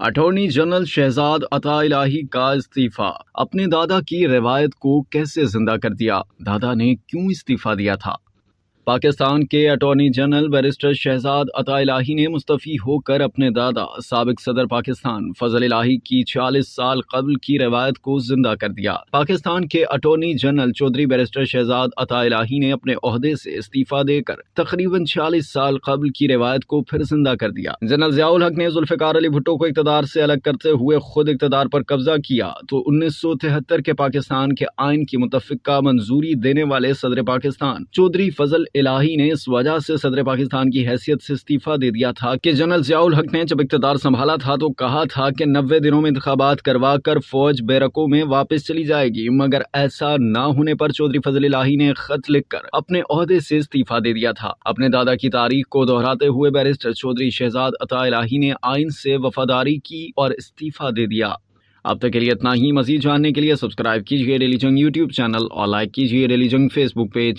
Attorney general Shahzad Ata الہی کا استعفی۔ اپنے دادا کی روایت کو کیسے زندہ کر دیا؟ دادا نے کیوں استعفی دیا تھا؟ پاکستان کے attorney general barrister Shahzad Ata Elahi نے مستعفی ہو کر اپنے دادا سابق صدر پاکستان فضل الہی کی 40 سال قبل کی روایت کو زندہ کر دیا۔ پاکستان کے attorney general Chaudhry barrister Shahzad Ata Elahi نے اپنے عہدے سے استعفی دے کر تقریباً 40 سال قبل کی روایت کو پھر زندہ کر دیا۔ جنرل ضیاء الحق نے ذوالفقار علی بھٹو کو اقتدار سے الگ کرتے ہوئے خود اقتدار پر قبضہ کیا تو 1973 کے پاکستان کے آئین کی متفقہ منظوری دینے والے صدر پاکستان چودھری فضل الہی نے اس وجہ سے صدر پاکستان کی حیثیت سے استعفی دے دیا تھا کہ جنرل ضیاء الحق نے جب اقتدار سنبھالا تھا تو کہا تھا کہ 90 دنوں میں انتخابات کروا کر فوج بیرکوں میں واپس چلی جائے گی، مگر ایسا نہ ہونے پر چودھری فضل الہی نے خط لکھ کر اپنے عہدے سے استعفی دے دیا تھا۔ اپنے دادا کی تاریخ کو دہراتے ہوئے بیرسٹر چودھری شہزاد عطا الہی نے آئین سے وفاداری کی اور استعفی دے دیا۔ اب تک کے لیے اتنا ہی۔ مزید جاننے کے لیے سبسکرائب کیجیے ڈیلی جنگ یوٹیوب چینل اور لائک کیجیے ڈیلی جنگ فیس بک پیج۔